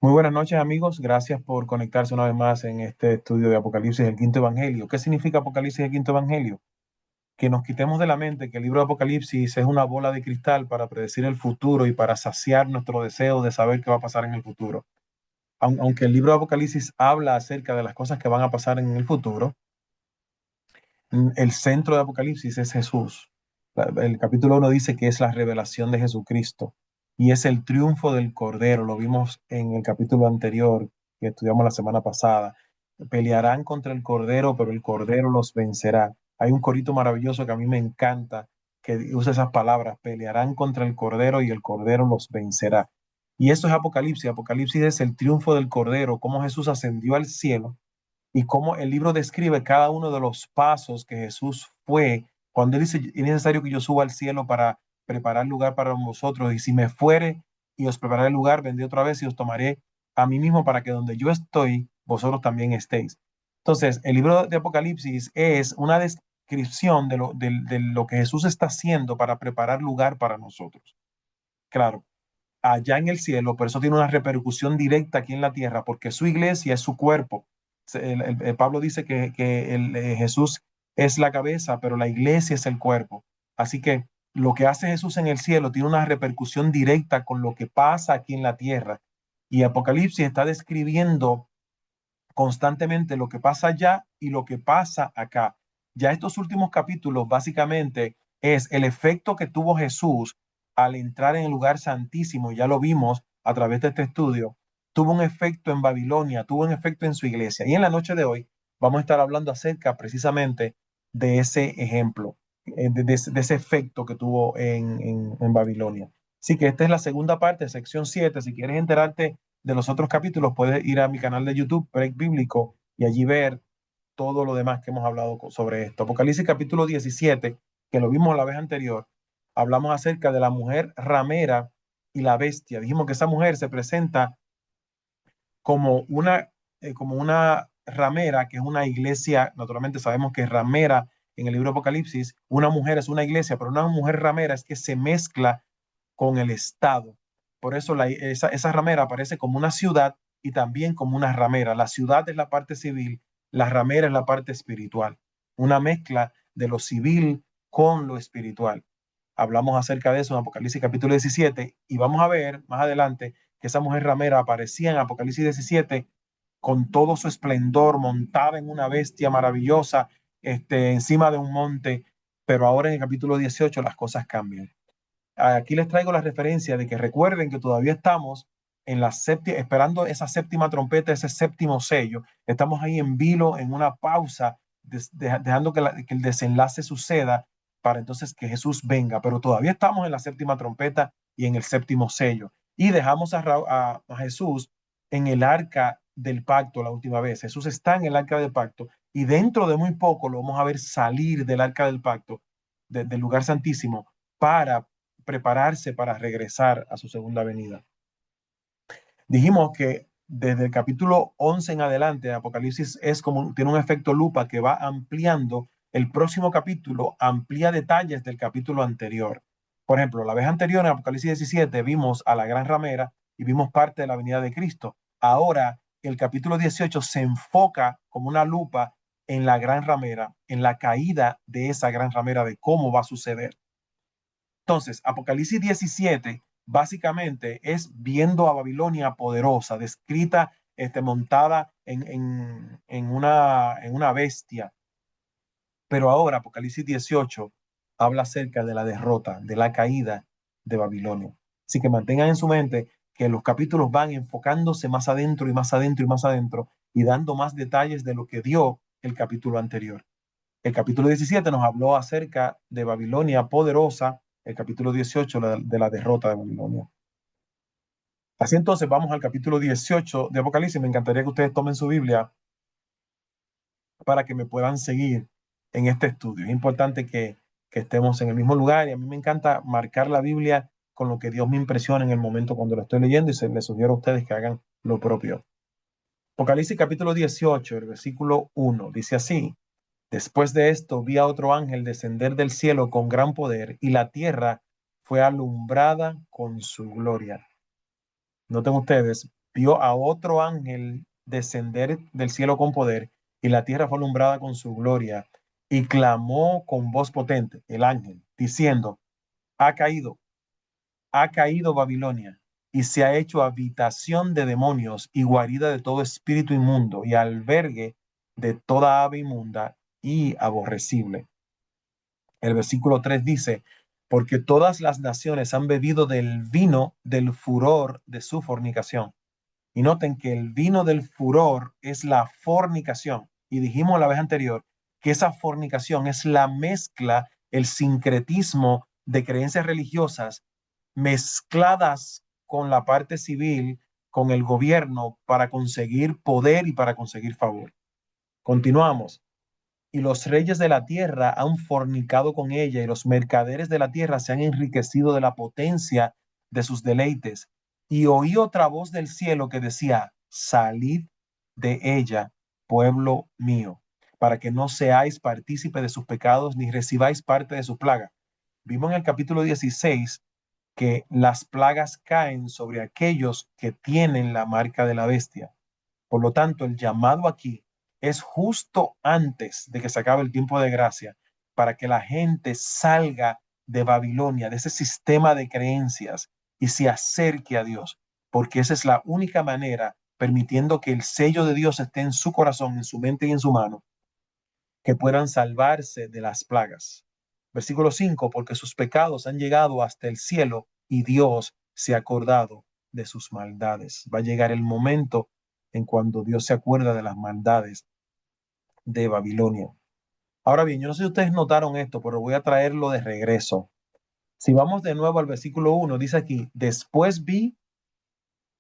Muy buenas noches, amigos. Gracias por conectarse una vez más en este estudio de Apocalipsis, el quinto evangelio. ¿Qué significa Apocalipsis, el quinto evangelio? Que nos quitemos de la mente que el libro de Apocalipsis es una bola de cristal para predecir el futuro y para saciar nuestro deseo de saber qué va a pasar en el futuro. Aunque el libro de Apocalipsis habla acerca de las cosas que van a pasar en el futuro, el centro de Apocalipsis es Jesús. El capítulo 1 dice que es la revelación de Jesucristo y es el triunfo del Cordero. Lo vimos en el capítulo anterior que estudiamos la semana pasada. Pelearán contra el Cordero, pero el Cordero los vencerá. Hay un corito maravilloso que a mí me encanta, que usa esas palabras: pelearán contra el Cordero y el Cordero los vencerá. Y eso es Apocalipsis. Apocalipsis es el triunfo del Cordero, cómo Jesús ascendió al cielo y cómo el libro describe cada uno de los pasos que Jesús fue cuando él dice: es necesario que yo suba al cielo para preparar lugar para vosotros, y si me fuere y os prepararé lugar, vendré otra vez y os tomaré a mí mismo, para que donde yo estoy, vosotros también estéis. Entonces, el libro de Apocalipsis es una descripción de lo que Jesús está haciendo para preparar lugar para nosotros. Claro, allá en el cielo, pero eso tiene una repercusión directa aquí en la tierra, porque su iglesia es su cuerpo. Pablo dice que Jesús es la cabeza, pero la iglesia es el cuerpo. Así que lo que hace Jesús en el cielo tiene una repercusión directa con lo que pasa aquí en la tierra. Y Apocalipsis está describiendo constantemente lo que pasa allá y lo que pasa acá. Ya estos últimos capítulos básicamente es el efecto que tuvo Jesús al entrar en el lugar santísimo. Ya lo vimos a través de este estudio. Tuvo un efecto en Babilonia, tuvo un efecto en su iglesia. Y en la noche de hoy vamos a estar hablando acerca precisamente de ese ejemplo, de ese efecto que tuvo en Babilonia. Así que esta es la segunda parte, sección 7. Si quieres enterarte de los otros capítulos, puedes ir a mi canal de YouTube, Break Bíblico, y allí ver todo lo demás que hemos hablado sobre esto. Apocalipsis capítulo 17, que lo vimos la vez anterior, hablamos acerca de la mujer ramera y la bestia. Dijimos que esa mujer se presenta como una ramera, que es una iglesia. Naturalmente sabemos que ramera en el libro de Apocalipsis, una mujer es una iglesia, pero una mujer ramera es que se mezcla con el Estado. Por eso esa ramera aparece como una ciudad y también como una ramera. La ciudad es la parte civil, la ramera es la parte espiritual. Una mezcla de lo civil con lo espiritual. Hablamos acerca de eso en Apocalipsis capítulo 17 y vamos a ver más adelante que esa mujer ramera aparecía en Apocalipsis 17 con todo su esplendor, montada en una bestia maravillosa, encima de un monte, pero ahora en el capítulo 18 las cosas cambian. Aquí les traigo la referencia de que recuerden que todavía estamos en la séptima, esperando esa séptima trompeta, ese séptimo sello. Estamos ahí en vilo, en una pausa, dejando que el desenlace suceda para entonces que Jesús venga. Pero todavía estamos en la séptima trompeta y en el séptimo sello. Y dejamos a Jesús en el arca del pacto la última vez. Jesús está en el arca del pacto y dentro de muy poco lo vamos a ver salir del arca del pacto, del lugar santísimo, para prepararse para regresar a su segunda venida. Dijimos que desde el capítulo 11 en adelante, Apocalipsis tiene un efecto lupa que va ampliando. El próximo capítulo amplía detalles del capítulo anterior. Por ejemplo, la vez anterior, en Apocalipsis 17, vimos a la gran ramera y vimos parte de la venida de Cristo. Ahora, el capítulo 18 se enfoca como una lupa en la gran ramera, en la caída de esa gran ramera, de cómo va a suceder. Entonces, Apocalipsis 17 básicamente es viendo a Babilonia poderosa, descrita, montada en una bestia. Pero ahora Apocalipsis 18 habla acerca de la derrota, de la caída de Babilonia. Así que mantengan en su mente que los capítulos van enfocándose más adentro y más adentro y más adentro, y dando más detalles de lo que dio el capítulo anterior. El capítulo 17 nos habló acerca de Babilonia poderosa, el capítulo 18 de la derrota de Babilonia. Así entonces vamos al capítulo 18 de Apocalipsis. Me encantaría que ustedes tomen su Biblia para que me puedan seguir en este estudio. Es importante que estemos en el mismo lugar, y a mí me encanta marcar la Biblia con lo que Dios me impresiona en el momento cuando lo estoy leyendo, y les sugiero a ustedes que hagan lo propio. Apocalipsis capítulo 18, el versículo 1, dice así: Después de esto vi a otro ángel descender del cielo con gran poder, y la tierra fue alumbrada con su gloria. Noten ustedes, vio a otro ángel descender del cielo con poder, y la tierra fue alumbrada con su gloria, y clamó con voz potente, el ángel, diciendo, ha caído, ha caído Babilonia, y se ha hecho habitación de demonios y guarida de todo espíritu inmundo y albergue de toda ave inmunda y aborrecible. El versículo 3 dice, porque todas las naciones han bebido del vino del furor de su fornicación. Y noten que el vino del furor es la fornicación. Y dijimos la vez anterior que esa fornicación es la mezcla, el sincretismo de creencias religiosas mezcladas con la parte civil, con el gobierno, para conseguir poder y para conseguir favor. Continuamos. Y los reyes de la tierra han fornicado con ella, y los mercaderes de la tierra se han enriquecido de la potencia de sus deleites. Y oí otra voz del cielo que decía, salid de ella, pueblo mío, para que no seáis partícipe de sus pecados, ni recibáis parte de su plaga. Vimos en el capítulo 16 que las plagas caen sobre aquellos que tienen la marca de la bestia. Por lo tanto, el llamado aquí es justo antes de que se acabe el tiempo de gracia, para que la gente salga de Babilonia, de ese sistema de creencias, y se acerque a Dios, porque esa es la única manera, permitiendo que el sello de Dios esté en su corazón, en su mente y en su mano, que puedan salvarse de las plagas. Versículo 5, porque sus pecados han llegado hasta el cielo y Dios se ha acordado de sus maldades. Va a llegar el momento en cuando Dios se acuerda de las maldades de Babilonia. Ahora bien, yo no sé si ustedes notaron esto, pero voy a traerlo de regreso. Si vamos de nuevo al versículo 1, dice aquí, después vi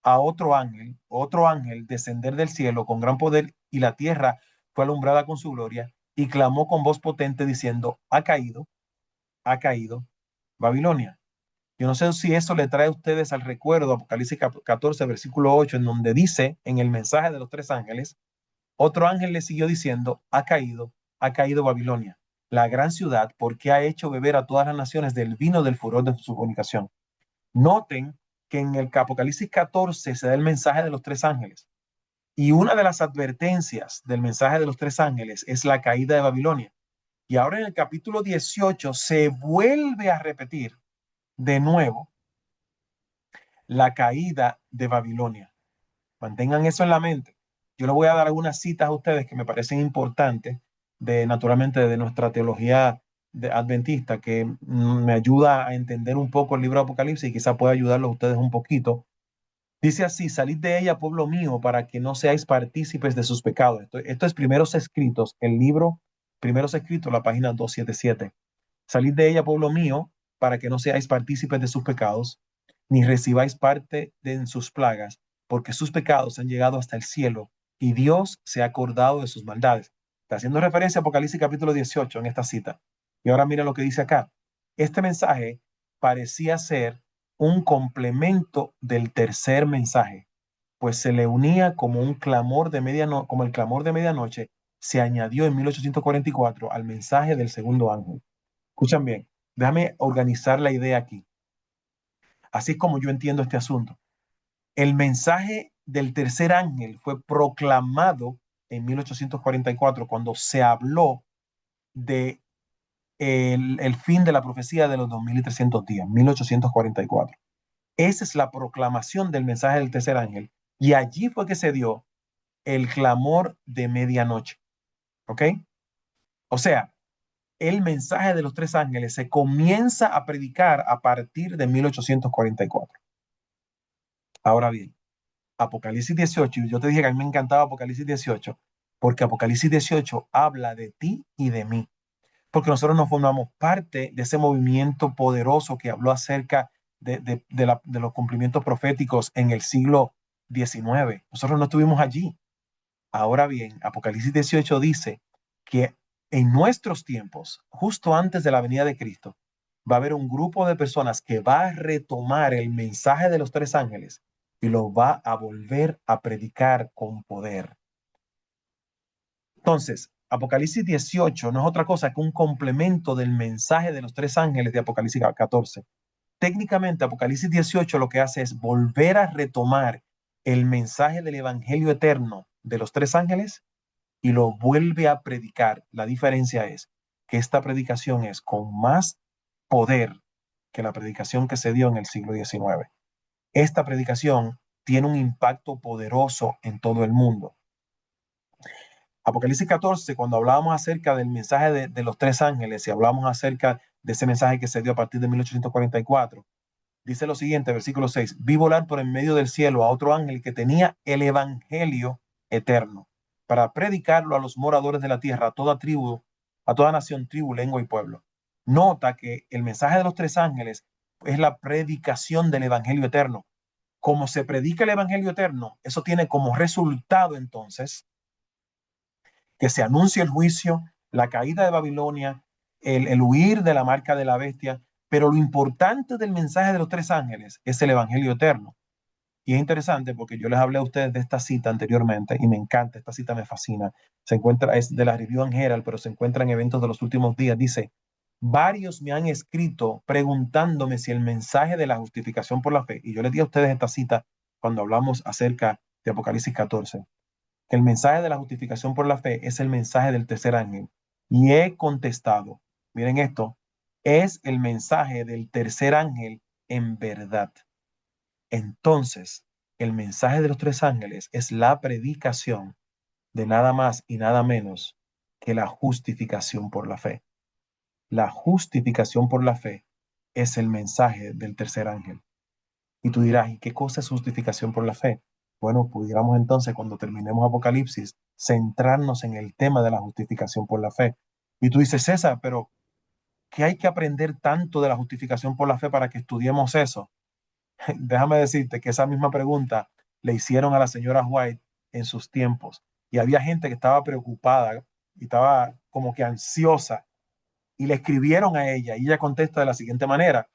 a otro ángel descender del cielo con gran poder, y la tierra fue alumbrada con su gloria, y clamó con voz potente diciendo, ha caído Babilonia. Yo no sé si eso le trae a ustedes al recuerdo Apocalipsis 14, versículo 8, en donde dice en el mensaje de los tres ángeles, otro ángel le siguió diciendo, ha caído Babilonia, la gran ciudad, porque ha hecho beber a todas las naciones del vino del furor de su fornicación. Noten que en el Apocalipsis 14 se da el mensaje de los tres ángeles. Y una de las advertencias del mensaje de los tres ángeles es la caída de Babilonia. Y ahora en el capítulo 18 se vuelve a repetir de nuevo la caída de Babilonia. Mantengan eso en la mente. Yo les voy a dar algunas citas a ustedes que me parecen importantes, naturalmente, de nuestra teología adventista, que me ayuda a entender un poco el libro de Apocalipsis y quizá pueda ayudarlos a ustedes un poquito. Dice así, salid de ella, pueblo mío, para que no seáis partícipes de sus pecados. Esto es Primeros Escritos, el libro Primeros Escritos, la página 277. Salid de ella, pueblo mío, para que no seáis partícipes de sus pecados, ni recibáis parte en sus plagas, porque sus pecados han llegado hasta el cielo, y Dios se ha acordado de sus maldades. Está haciendo referencia a Apocalipsis capítulo 18 en esta cita. Y ahora mira lo que dice acá. Este mensaje parecía ser un complemento del tercer mensaje, pues se le unía como un clamor de medianoche, como el clamor de medianoche se añadió en 1844 al mensaje del segundo ángel. Escuchan bien, déjame organizar la idea aquí. Así es como yo entiendo este asunto. El mensaje del tercer ángel fue proclamado en 1844 cuando se habló de el fin de la profecía de los 2300 días, 1844. Esa es la proclamación del mensaje del tercer ángel. Y allí fue que se dio el clamor de medianoche. ¿Ok? O sea, el mensaje de los tres ángeles se comienza a predicar a partir de 1844. Ahora bien, Apocalipsis 18, yo te dije que a mí me encantaba Apocalipsis 18, porque Apocalipsis 18 habla de ti y de mí, porque nosotros nos formamos parte de ese movimiento poderoso que habló acerca de los cumplimientos proféticos en el siglo XIX. Nosotros no estuvimos allí. Ahora bien, Apocalipsis 18 dice que en nuestros tiempos, justo antes de la venida de Cristo, va a haber un grupo de personas que va a retomar el mensaje de los tres ángeles y lo va a volver a predicar con poder. Entonces, Apocalipsis 18 no es otra cosa que un complemento del mensaje de los tres ángeles de Apocalipsis 14. Técnicamente, Apocalipsis 18 lo que hace es volver a retomar el mensaje del evangelio eterno de los tres ángeles y lo vuelve a predicar. La diferencia es que esta predicación es con más poder que la predicación que se dio en el siglo XIX. Esta predicación tiene un impacto poderoso en todo el mundo. Apocalipsis 14, cuando hablábamos acerca del mensaje de los tres ángeles y hablamos acerca de ese mensaje que se dio a partir de 1844, dice lo siguiente, versículo 6, vi volar por en medio del cielo a otro ángel que tenía el evangelio eterno para predicarlo a los moradores de la tierra, a toda tribu, a toda nación, tribu, lengua y pueblo. Nota que el mensaje de los tres ángeles es la predicación del evangelio eterno. Como se predica el evangelio eterno, eso tiene como resultado entonces que se anuncie el juicio, la caída de Babilonia, el huir de la marca de la bestia, pero lo importante del mensaje de los tres ángeles es el evangelio eterno. Y es interesante porque yo les hablé a ustedes de esta cita anteriormente y me encanta, esta cita me fascina. Se encuentra, es de la Review and Herald, pero se encuentra en Eventos de los Últimos Días. Dice, varios me han escrito preguntándome si el mensaje de la justificación por la fe, y yo les di a ustedes esta cita cuando hablamos acerca de Apocalipsis 14, que el mensaje de la justificación por la fe es el mensaje del tercer ángel. Y he contestado, miren esto, es el mensaje del tercer ángel en verdad. Entonces, el mensaje de los tres ángeles es la predicación de nada más y nada menos que la justificación por la fe. La justificación por la fe es el mensaje del tercer ángel. Y tú dirás, ¿y qué cosa es justificación por la fe? Bueno, pudiéramos entonces, cuando terminemos Apocalipsis, centrarnos en el tema de la justificación por la fe. Y tú dices, César, pero ¿qué hay que aprender tanto de la justificación por la fe para que estudiemos eso? Déjame decirte que esa misma pregunta le hicieron a la señora White en sus tiempos. Y había gente que estaba preocupada y estaba como que ansiosa. Y le escribieron a ella y ella contesta de la siguiente manera.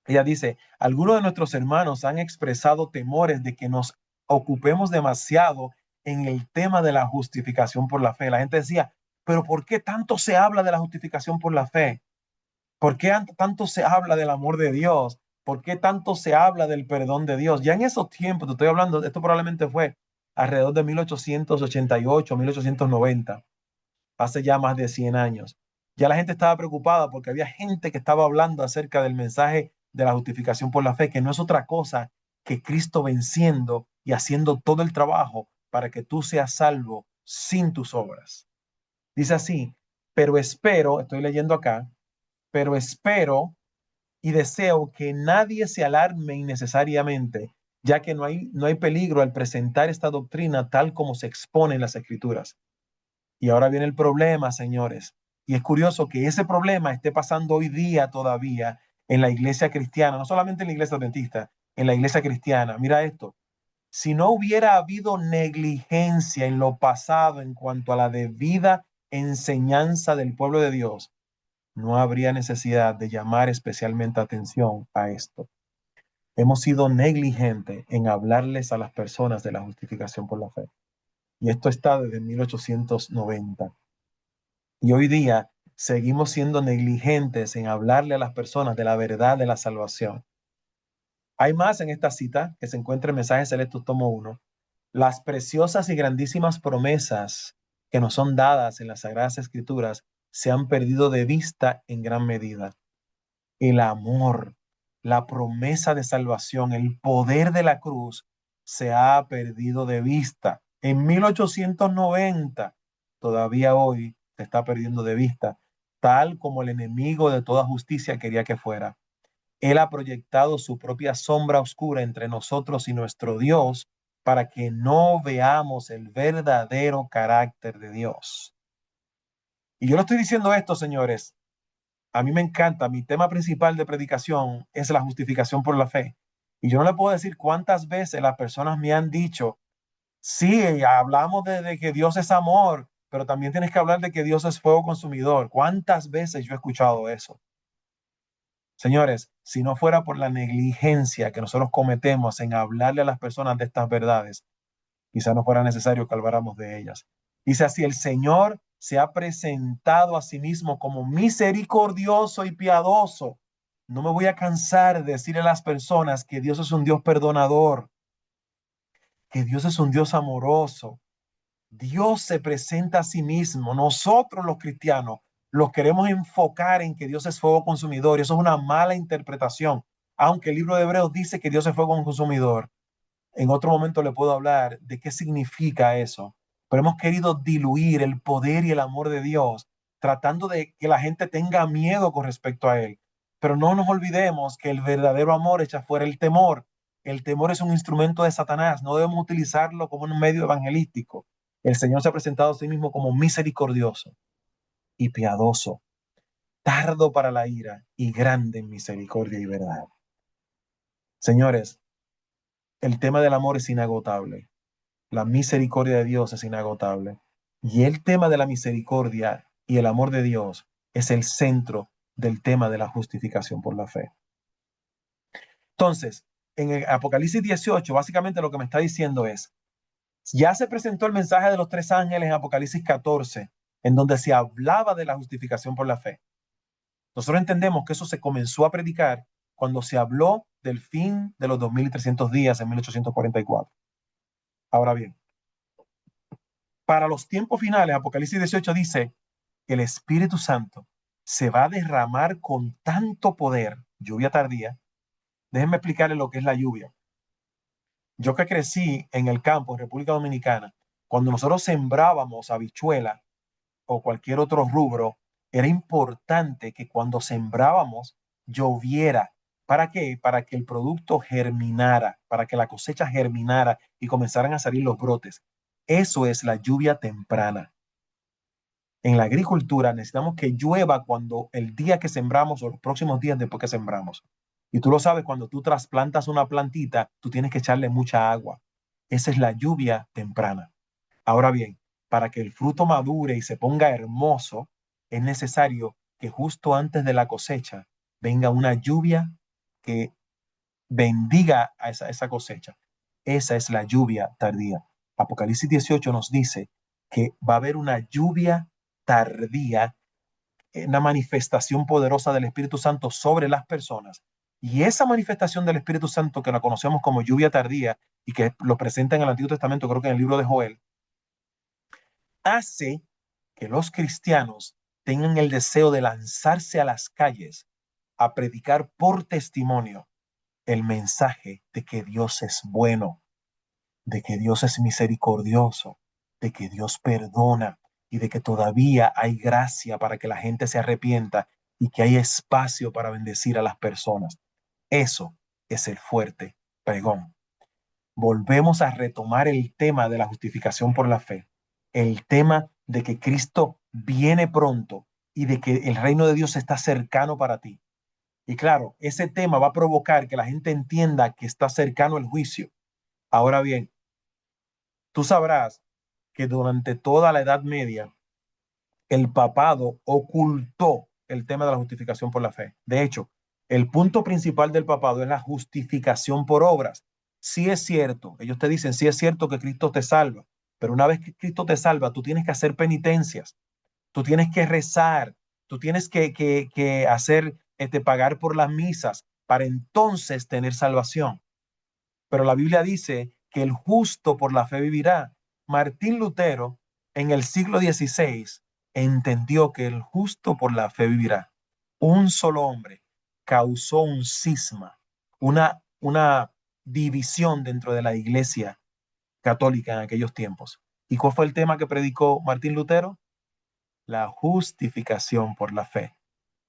Ella dice, algunos de nuestros hermanos han expresado temores de que nos ocupemos demasiado en el tema de la justificación por la fe. La gente decía, pero ¿por qué tanto se habla de la justificación por la fe? ¿Por qué tanto se habla del amor de Dios? ¿Por qué tanto se habla del perdón de Dios? Ya en esos tiempos, te estoy hablando, esto probablemente fue alrededor de 1888, 1890, hace ya más de 100 años. Ya la gente estaba preocupada porque había gente que estaba hablando acerca del mensaje de la justificación por la fe, que no es otra cosa que Cristo venciendo y haciendo todo el trabajo para que tú seas salvo sin tus obras. Dice así, pero espero, estoy leyendo acá, pero espero y deseo que nadie se alarme innecesariamente, ya que no hay peligro al presentar esta doctrina tal como se expone en las Escrituras. Y ahora viene el problema, señores. Y es curioso que ese problema esté pasando hoy día todavía en la iglesia cristiana, no solamente en la iglesia adventista, en la iglesia cristiana. Mira esto. Si no hubiera habido negligencia en lo pasado en cuanto a la debida enseñanza del pueblo de Dios, no habría necesidad de llamar especialmente atención a esto. Hemos sido negligentes en hablarles a las personas de la justificación por la fe. Y esto está desde 1890. Y hoy día seguimos siendo negligentes en hablarle a las personas de la verdad de la salvación. Hay más en esta cita que se encuentra en Mensajes Selectos, tomo 1. Las preciosas y grandísimas promesas que nos son dadas en las Sagradas Escrituras se han perdido de vista en gran medida. El amor, la promesa de salvación, el poder de la cruz se ha perdido de vista. En 1890, todavía hoy se está perdiendo de vista, tal como el enemigo de toda justicia quería que fuera. Él ha proyectado su propia sombra oscura entre nosotros y nuestro Dios para que no veamos el verdadero carácter de Dios. Y yo le estoy diciendo esto, señores, a mí me encanta, mi tema principal de predicación es la justificación por la fe. Y yo no le puedo decir cuántas veces las personas me han dicho, sí, hablamos de que Dios es amor, pero también tienes que hablar de que Dios es fuego consumidor. ¿Cuántas veces yo he escuchado eso? Señores, si no fuera por la negligencia que nosotros cometemos en hablarle a las personas de estas verdades, quizá no fuera necesario que habláramos de ellas. Dice así, el Señor se ha presentado a sí mismo como misericordioso y piadoso. No me voy a cansar de decirle a las personas que Dios es un Dios perdonador. que Dios es un Dios amoroso. Dios se presenta a sí mismo. Nosotros los cristianos los queremos enfocar en que Dios es fuego consumidor, y eso es una mala interpretación. Aunque el libro de Hebreos dice que Dios es fuego consumidor, en otro momento le puedo hablar de qué significa eso. Pero hemos querido diluir el poder y el amor de Dios, tratando de que la gente tenga miedo con respecto a Él. Pero no nos olvidemos que el verdadero amor echa fuera el temor. El temor es un instrumento de Satanás, no debemos utilizarlo como un medio evangelístico. El Señor se ha presentado a sí mismo como misericordioso y piadoso, tardo para la ira y grande en misericordia y verdad. Señores, el tema del amor es inagotable. La misericordia de Dios es inagotable. Y el tema de la misericordia y el amor de Dios es el centro del tema de la justificación por la fe. Entonces, en el Apocalipsis 18, básicamente lo que me está diciendo es, ya se presentó el mensaje de los tres ángeles en Apocalipsis 14, en donde se hablaba de la justificación por la fe. Nosotros entendemos que eso se comenzó a predicar cuando se habló del fin de los 2300 días en 1844. Ahora bien, para los tiempos finales, Apocalipsis 18 dice, el Espíritu Santo se va a derramar con tanto poder, lluvia tardía. Déjenme explicarles lo que es la lluvia. Yo que crecí en el campo, en República Dominicana, cuando nosotros sembrábamos habichuela o cualquier otro rubro, era importante que cuando sembrábamos lloviera. ¿Para qué? Para que el producto germinara, para que la cosecha germinara y comenzaran a salir los brotes. Eso es la lluvia temprana. En la agricultura necesitamos que llueva cuando el día que sembramos o los próximos días después que sembramos. Y tú lo sabes, cuando tú trasplantas una plantita, tú tienes que echarle mucha agua. Esa es la lluvia temprana. Ahora bien, para que el fruto madure y se ponga hermoso, es necesario que justo antes de la cosecha venga una lluvia que bendiga a esa cosecha. Esa es la lluvia tardía. Apocalipsis 18 nos dice que va a haber una lluvia tardía, una manifestación poderosa del Espíritu Santo sobre las personas. Y esa manifestación del Espíritu Santo, que la conocemos como lluvia tardía y que lo presenta en el Antiguo Testamento, creo que en el libro de Joel, hace que los cristianos tengan el deseo de lanzarse a las calles a predicar por testimonio el mensaje de que Dios es bueno, de que Dios es misericordioso, de que Dios perdona y de que todavía hay gracia para que la gente se arrepienta y que hay espacio para bendecir a las personas. Eso es el fuerte pregón. Volvemos a retomar el tema de la justificación por la fe, el tema de que Cristo viene pronto y de que el reino de Dios está cercano para ti. Y claro, ese tema va a provocar que la gente entienda que está cercano el juicio. Ahora bien, tú sabrás que durante toda la Edad Media el papado ocultó el tema de la justificación por la fe. De hecho, el punto principal del papado es la justificación por obras. Sí es cierto, ellos te dicen, sí es cierto que Cristo te salva, pero una vez que Cristo te salva, tú tienes que hacer penitencias, tú tienes que rezar, tú tienes que hacer, pagar por las misas para entonces tener salvación. Pero la Biblia dice que el justo por la fe vivirá. Martín Lutero en el siglo XVI entendió que el justo por la fe vivirá. Un solo hombre causó un cisma, una división dentro de la iglesia católica en aquellos tiempos. ¿Y cuál fue el tema que predicó Martín Lutero? La justificación por la fe.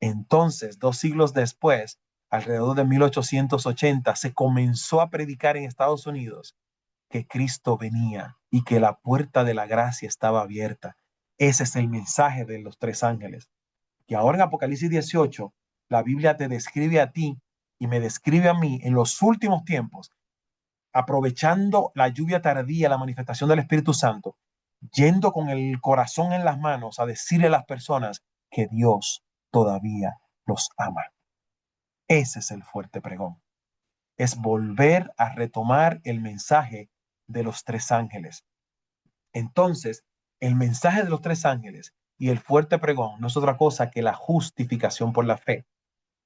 Entonces, 2 siglos después, alrededor de 1880, se comenzó a predicar en Estados Unidos que Cristo venía y que la puerta de la gracia estaba abierta. Ese es el mensaje de los tres ángeles. Y ahora en Apocalipsis 18, la Biblia te describe a ti y me describe a mí en los últimos tiempos, aprovechando la lluvia tardía, la manifestación del Espíritu Santo, yendo con el corazón en las manos a decirle a las personas que Dios todavía los ama. Ese es el fuerte pregón. Es volver a retomar el mensaje de los tres ángeles. Entonces, el mensaje de los tres ángeles y el fuerte pregón no es otra cosa que la justificación por la fe.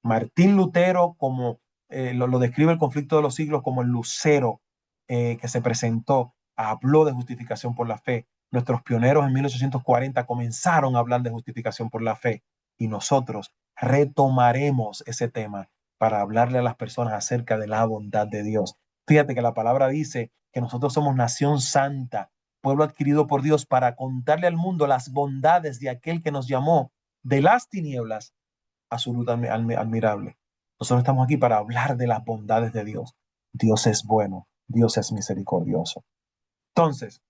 Martín Lutero, como lo describe el conflicto de los siglos, como el lucero que se presentó, habló de justificación por la fe. Nuestros pioneros en 1840 comenzaron a hablar de justificación por la fe y nosotros retomaremos ese tema para hablarle a las personas acerca de la bondad de Dios. Fíjate que la palabra dice que nosotros somos nación santa, pueblo adquirido por Dios para contarle al mundo las bondades de aquel que nos llamó de las tinieblas a su luz admirable. Nosotros estamos aquí para hablar de las bondades de Dios. Dios es bueno, Dios es misericordioso. Entonces,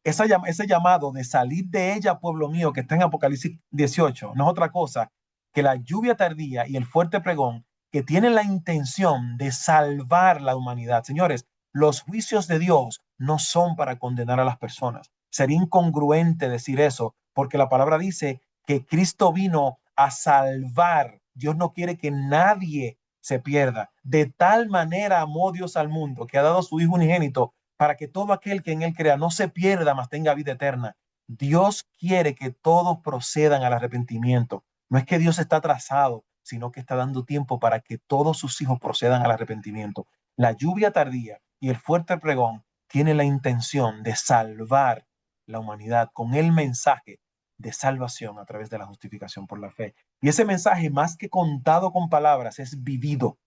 ese llamado de salir de ella, pueblo mío, que está en Apocalipsis 18, no es otra cosa que la lluvia tardía y el fuerte pregón que tienen la intención de salvar la humanidad. Señores, los juicios de Dios no son para condenar a las personas. Sería incongruente decir eso, porque la palabra dice que Cristo vino a salvar. Dios no quiere que nadie se pierda. De tal manera amó Dios al mundo que ha dado a su Hijo unigénito para que todo aquel que en él crea no se pierda, mas tenga vida eterna. Dios quiere que todos procedan al arrepentimiento. No es que Dios está atrasado, sino que está dando tiempo para que todos sus hijos procedan al arrepentimiento. La lluvia tardía y el fuerte pregón tiene la intención de salvar la humanidad con el mensaje de salvación a través de la justificación por la fe. Y ese mensaje, más que contado con palabras, es vivido.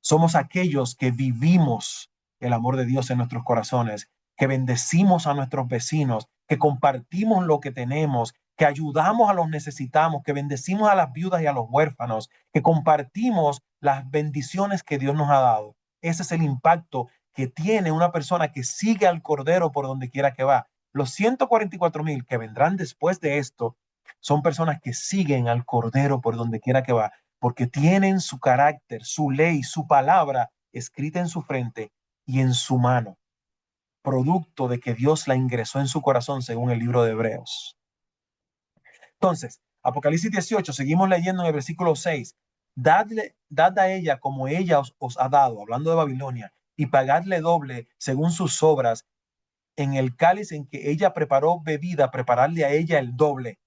Somos aquellos que vivimos el amor de Dios en nuestros corazones, que bendecimos a nuestros vecinos, que compartimos lo que tenemos, que ayudamos a los necesitados, que bendecimos a las viudas y a los huérfanos, que compartimos las bendiciones que Dios nos ha dado. Ese es el impacto que tiene una persona que sigue al Cordero por donde quiera que va. Los 144,000 que vendrán después de esto son personas que siguen al Cordero por donde quiera que va, porque tienen su carácter, su ley, su palabra escrita en su frente y en su mano, producto de que Dios la ingresó en su corazón según el libro de Hebreos. Entonces, Apocalipsis 18, seguimos leyendo en el versículo 6. Dad a ella como ella os ha dado, hablando de Babilonia, y pagadle doble según sus obras. En el cáliz en que ella preparó bebida, prepararle a ella el doble.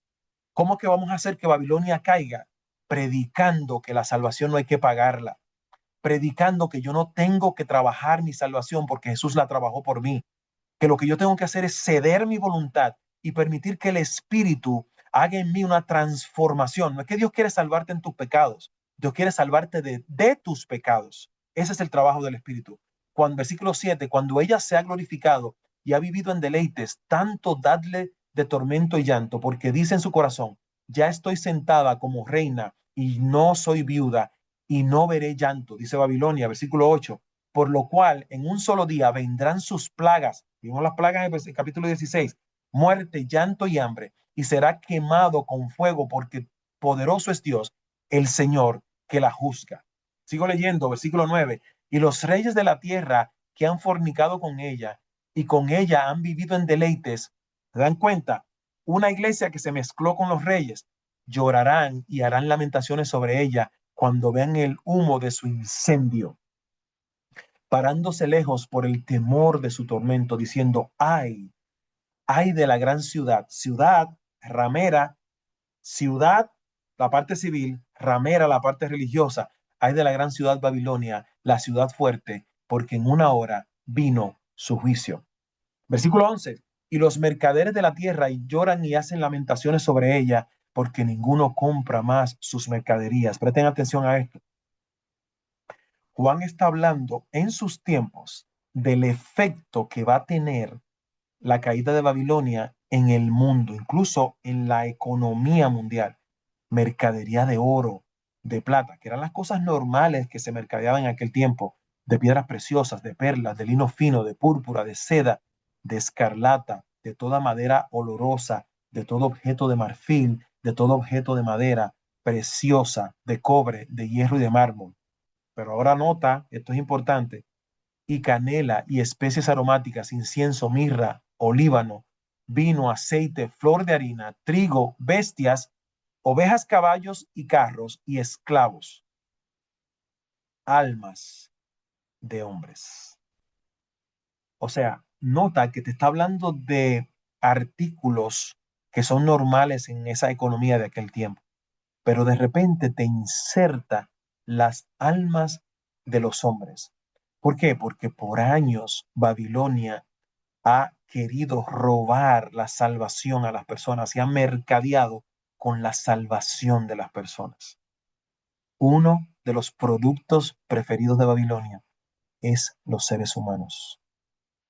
¿Cómo que vamos a hacer que Babilonia caiga? Predicando que la salvación no hay que pagarla, predicando que yo no tengo que trabajar mi salvación porque Jesús la trabajó por mí, que lo que yo tengo que hacer es ceder mi voluntad y permitir que el Espíritu haga en mí una transformación. No es que Dios quiere salvarte en tus pecados, Dios quiere salvarte de tus pecados. Ese es el trabajo del Espíritu. Cuando, versículo 7, cuando ella se ha glorificado y ha vivido en deleites, tanto dadle de tormento y llanto, porque dice en su corazón, ya estoy sentada como reina y no soy viuda y no veré llanto, dice Babilonia, versículo 8, por lo cual en un solo día vendrán sus plagas. Vimos las plagas en el capítulo 16, muerte, llanto y hambre, y será quemado con fuego, porque poderoso es Dios, el Señor, que la juzga. Sigo leyendo, versículo 9, y los reyes de la tierra que han fornicado con ella y con ella han vivido en deleites, ¿se dan cuenta? Una iglesia que se mezcló con los reyes, llorarán y harán lamentaciones sobre ella cuando vean el humo de su incendio, parándose lejos por el temor de su tormento, diciendo, ay de la gran ciudad, ciudad ramera, ciudad, la parte civil, ramera, la parte religiosa, ay de la gran ciudad Babilonia, la ciudad fuerte, porque en una hora vino su juicio. Versículo 11, y los mercaderes de la tierra lloran y hacen lamentaciones sobre ella, porque ninguno compra más sus mercaderías. Presten atención a esto. Juan está hablando en sus tiempos del efecto que va a tener la caída de Babilonia en el mundo, incluso en la economía mundial. Mercadería de oro, de plata, que eran las cosas normales que se mercadeaban en aquel tiempo, de piedras preciosas, de perlas, de lino fino, de púrpura, de seda, de escarlata, de toda madera olorosa, de todo objeto de marfil, de todo objeto de madera preciosa, de cobre, de hierro y de mármol. Pero ahora nota, esto es importante, y canela y especies aromáticas, incienso, mirra, olíbano, vino, aceite, flor de harina, trigo, bestias, ovejas, caballos y carros y esclavos, almas de hombres. O sea, nota que te está hablando de artículos que son normales en esa economía de aquel tiempo, pero de repente te inserta las almas de los hombres. ¿Por qué? Porque por años Babilonia ha querido robar la salvación a las personas y ha mercadeado con la salvación de las personas. Uno de los productos preferidos de Babilonia es los seres humanos.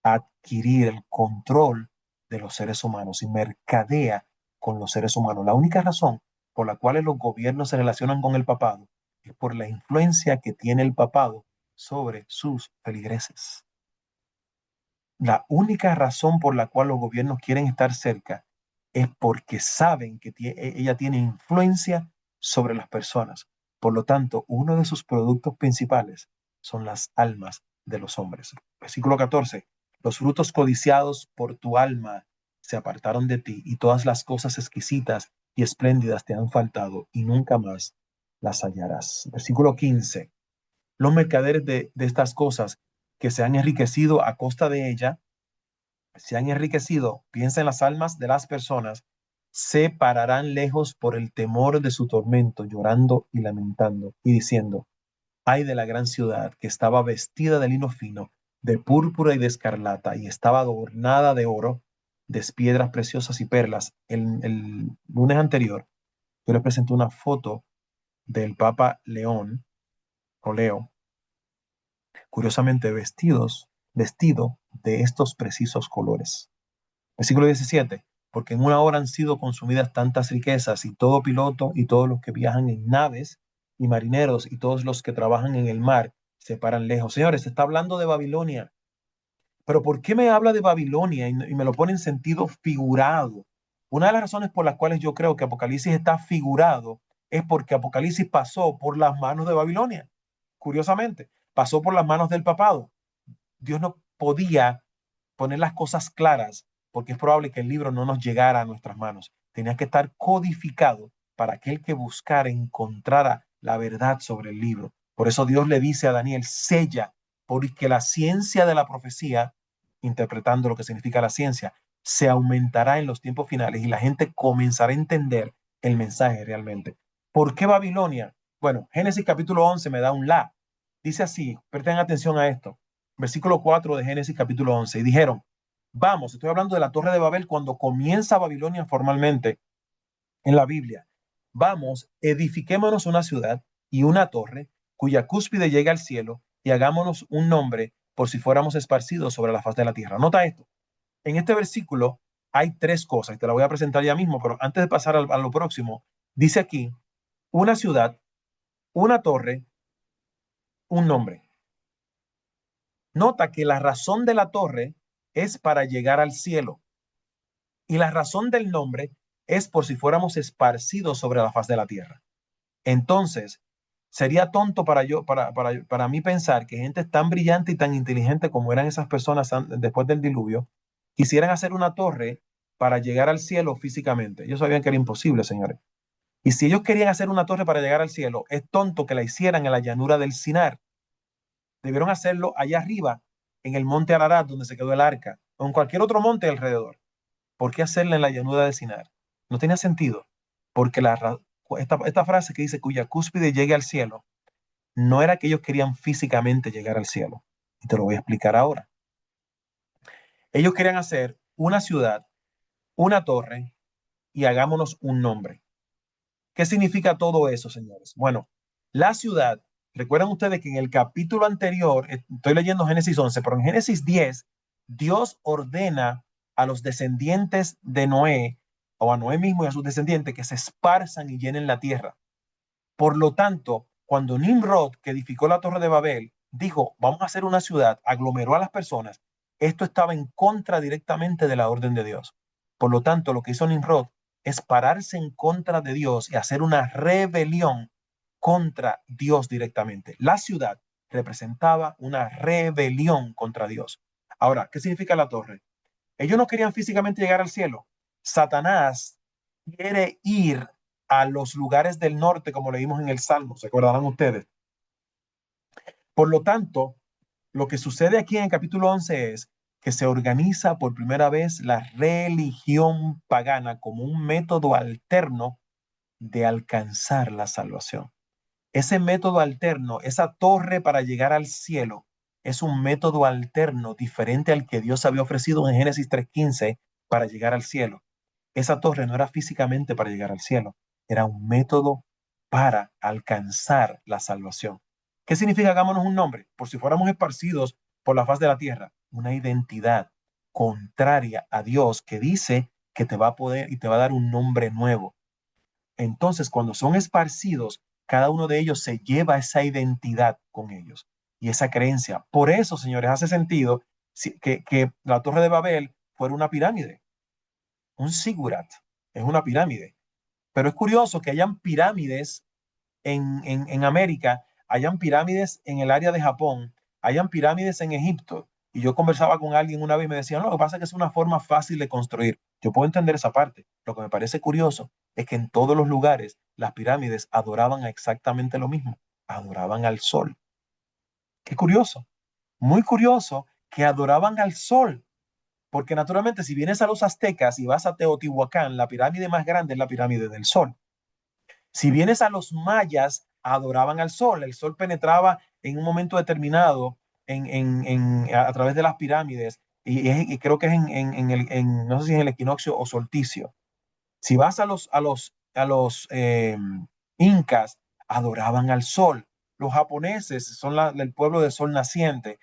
Adquirir el control de los seres humanos y mercadea con los seres humanos. La única razón por la cual los gobiernos se relacionan con el papado es por la influencia que tiene el papado sobre sus feligreses. La única razón por la cual los gobiernos quieren estar cerca es porque saben que ella tiene influencia sobre las personas. Por lo tanto, uno de sus productos principales son las almas de los hombres. Versículo 14. Los frutos codiciados por tu alma se apartaron de ti y todas las cosas exquisitas y espléndidas te han faltado y nunca más las hallarás. Versículo 15. Los mercaderes de estas cosas que se han enriquecido a costa de ella, se han enriquecido, piensa en las almas de las personas, se pararán lejos por el temor de su tormento, llorando y lamentando, y diciendo, ay de la gran ciudad que estaba vestida de lino fino, de púrpura y de escarlata, y estaba adornada de oro, de piedras preciosas y perlas. El lunes anterior, yo les presenté una foto del Papa León, o Leo, curiosamente vestido de estos precisos colores. Versículo 17. Porque en una hora han sido consumidas tantas riquezas y todo piloto y todos los que viajan en naves y marineros y todos los que trabajan en el mar se paran lejos. Señores, se está hablando de Babilonia. Pero ¿por qué me habla de Babilonia y me lo pone en sentido figurado? Una de las razones por las cuales yo creo que Apocalipsis está figurado es porque Apocalipsis pasó por las manos de Babilonia. Curiosamente, pasó por las manos del papado. Dios no podía poner las cosas claras porque es probable que el libro no nos llegara a nuestras manos. Tenía que estar codificado para aquel que buscara encontrara la verdad sobre el libro. Por eso Dios le dice a Daniel, sella, porque la ciencia de la profecía, interpretando lo que significa la ciencia, se aumentará en los tiempos finales y la gente comenzará a entender el mensaje realmente. ¿Por qué Babilonia? Bueno, Génesis capítulo 11 me da un la. Dice así, presten atención a esto versículo 4 de Génesis capítulo 11, y dijeron, vamos, estoy hablando de la Torre de Babel cuando comienza Babilonia formalmente en la Biblia, vamos, edifiquémonos una ciudad y una torre cuya cúspide llegue al cielo y hagámonos un nombre por si fuéramos esparcidos sobre la faz de la tierra. Nota esto, en este versículo hay tres cosas, y te la voy a presentar ya mismo, pero antes de pasar a lo próximo, dice aquí, una ciudad, una torre, un nombre. Nota que la razón de la torre es para llegar al cielo y la razón del nombre es por si fuéramos esparcidos sobre la faz de la tierra. Entonces, sería tonto para mí pensar que gente tan brillante y tan inteligente como eran esas personas después del diluvio, quisieran hacer una torre para llegar al cielo físicamente. Ellos sabían que era imposible, señores. Y si ellos querían hacer una torre para llegar al cielo, es tonto que la hicieran en la llanura del Sinar. Debieron hacerlo allá arriba, en el monte Ararat, donde se quedó el arca, o en cualquier otro monte alrededor. ¿Por qué hacerla en la llanura de Sinar? No tenía sentido, porque esta frase que dice cuya cúspide llegue al cielo, no era que ellos querían físicamente llegar al cielo. Y te lo voy a explicar ahora. Ellos querían hacer una ciudad, una torre y hagámonos un nombre. ¿Qué significa todo eso, señores? Bueno, la ciudad, recuerdan ustedes que en el capítulo anterior, estoy leyendo Génesis 11, pero en Génesis 10, Dios ordena a los descendientes de Noé, o a Noé mismo y a sus descendientes, que se esparzan y llenen la tierra. Por lo tanto, cuando Nimrod, que edificó la Torre de Babel, dijo, vamos a hacer una ciudad, aglomeró a las personas, esto estaba en contra directamente de la orden de Dios. Por lo tanto, lo que hizo Nimrod es pararse en contra de Dios y hacer una rebelión contra Dios directamente. La ciudad representaba una rebelión contra Dios. Ahora, ¿qué significa la torre? Ellos no querían físicamente llegar al cielo. Satanás quiere ir a los lugares del norte, como leímos en el Salmo, ¿se acordarán ustedes? Por lo tanto, lo que sucede aquí en el capítulo 11 es que se organiza por primera vez la religión pagana como un método alterno de alcanzar la salvación. Ese método alterno, esa torre para llegar al cielo, es un método alterno diferente al que Dios había ofrecido en Génesis 3:15 para llegar al cielo. Esa torre no era físicamente para llegar al cielo, era un método para alcanzar la salvación. ¿Qué significa hagámonos un nombre? Por si fuéramos esparcidos por la faz de la tierra, una identidad contraria a Dios que dice que te va a poder y te va a dar un nombre nuevo. Entonces, cuando son esparcidos, cada uno de ellos se lleva esa identidad con ellos y esa creencia. Por eso, señores, hace sentido que la Torre de Babel fuera una pirámide, un zigurat, es una pirámide. Pero es curioso que hayan pirámides en América, hayan pirámides en el área de Japón, hayan pirámides en Egipto. Y yo conversaba con alguien una vez y me decía, no, lo que pasa es que es una forma fácil de construir. Yo puedo entender esa parte. Lo que me parece curioso es que en todos los lugares las pirámides adoraban a exactamente lo mismo. Adoraban al sol. Qué curioso. Muy curioso que adoraban al sol. Porque naturalmente si vienes a los aztecas y vas a Teotihuacán, la pirámide más grande es la pirámide del sol. Si vienes a los mayas, adoraban al sol. El sol penetraba en un momento determinado a través de las pirámides y creo que es no sé si es en el equinoccio o solsticio. Si vas a los incas, adoraban al sol. Los japoneses son el pueblo del sol naciente.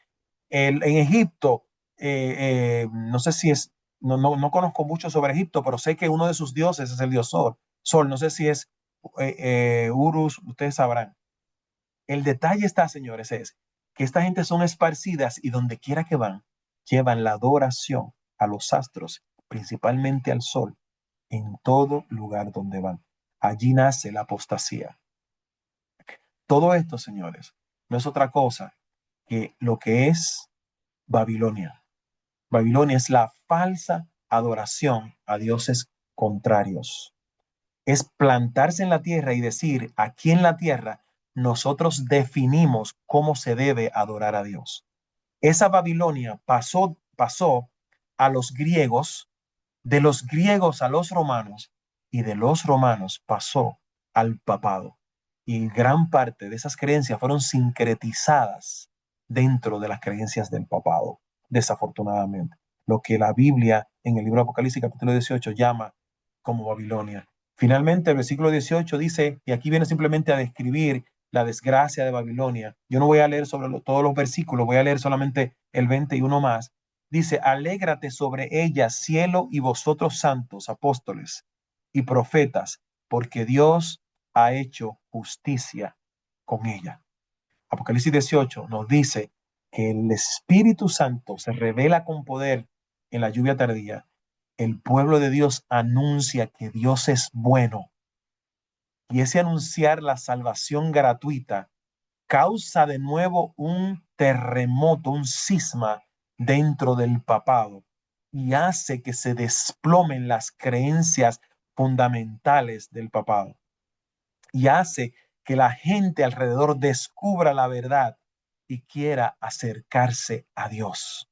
En Egipto, no sé si es, no conozco mucho sobre Egipto, pero sé que uno de sus dioses es el dios Sol. Sol, no sé si es Urus, ustedes sabrán. El detalle está, señores, es que esta gente son esparcidas y donde quiera que van, llevan la adoración a los astros, principalmente al sol, en todo lugar donde van. Allí nace la apostasía. Todo esto, señores, no es otra cosa que lo que es Babilonia. Babilonia es la falsa adoración a dioses contrarios. Es plantarse en la tierra y decir, aquí en la tierra nosotros definimos cómo se debe adorar a Dios. Esa Babilonia pasó a los griegos, de los griegos a los romanos y de los romanos pasó al papado. Y gran parte de esas creencias fueron sincretizadas dentro de las creencias del papado, desafortunadamente. Lo que la Biblia en el libro de Apocalipsis capítulo 18 llama como Babilonia. Finalmente, el versículo 18 dice, y aquí viene simplemente a describir la desgracia de Babilonia. Yo no voy a leer sobre todos los versículos, voy a leer solamente el 21 más. Dice, alégrate sobre ella, cielo, y vosotros santos, apóstoles y profetas, porque Dios ha hecho justicia con ella. Apocalipsis 18 nos dice que el Espíritu Santo se revela con poder en la lluvia tardía. El pueblo de Dios anuncia que Dios es bueno. Y ese anunciar la salvación gratuita causa de nuevo un terremoto, un cisma dentro del papado y hace que se desplomen las creencias fundamentales del papado y hace que la gente alrededor descubra la verdad y quiera acercarse a Dios.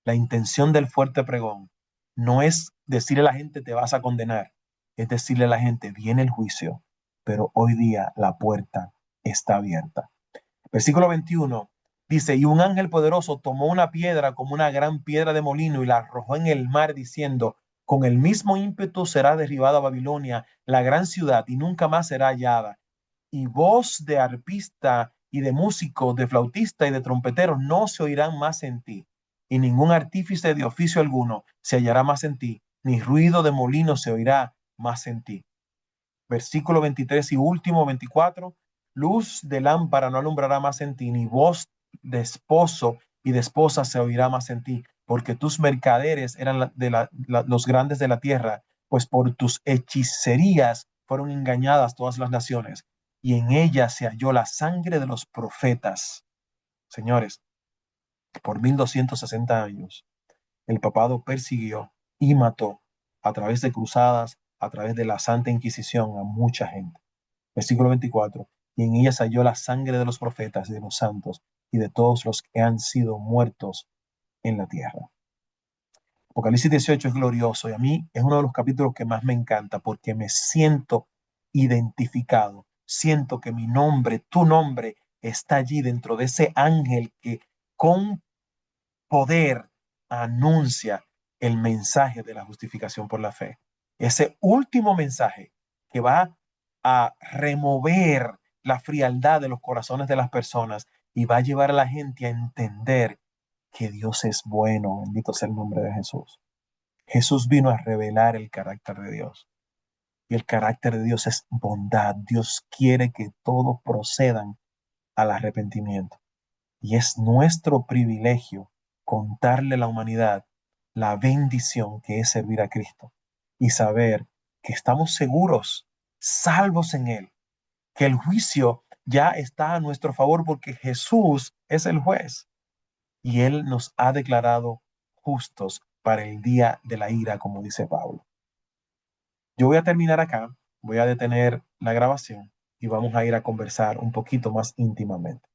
La intención del fuerte pregón no es decirle a la gente te vas a condenar, es decirle a la gente viene el juicio, pero hoy día la puerta está abierta. Versículo 21 dice, y un ángel poderoso tomó una piedra como una gran piedra de molino y la arrojó en el mar diciendo, con el mismo ímpetu será derribada Babilonia, la gran ciudad, y nunca más será hallada. Y voz de arpista y de músico, de flautista y de trompetero no se oirán más en ti, y ningún artífice de oficio alguno se hallará más en ti, ni ruido de molino se oirá más en ti. Versículo 23 y último 24, luz de lámpara no alumbrará más en ti, ni voz de esposo y de esposa se oirá más en ti, porque tus mercaderes eran los grandes de la tierra, pues por tus hechicerías fueron engañadas todas las naciones, y en ellas se halló la sangre de los profetas. Señores, por 1260 años, el papado persiguió y mató a través de cruzadas, a través de la Santa Inquisición a mucha gente. Versículo 24. Y en ella halló la sangre de los profetas y de los santos y de todos los que han sido muertos en la tierra. Apocalipsis 18 es glorioso y a mí es uno de los capítulos que más me encanta porque me siento identificado. Siento que mi nombre, tu nombre, está allí dentro de ese ángel con poder anuncia el mensaje de la justificación por la fe. Ese último mensaje que va a remover la frialdad de los corazones de las personas y va a llevar a la gente a entender que Dios es bueno. Bendito sea el nombre de Jesús. Jesús vino a revelar el carácter de Dios. Y el carácter de Dios es bondad. Dios quiere que todos procedan al arrepentimiento. Y es nuestro privilegio contarle a la humanidad la bendición que es servir a Cristo y saber que estamos seguros, salvos en Él, que el juicio ya está a nuestro favor porque Jesús es el juez y Él nos ha declarado justos para el día de la ira, como dice Pablo. Yo voy a terminar acá, voy a detener la grabación y vamos a ir a conversar un poquito más íntimamente.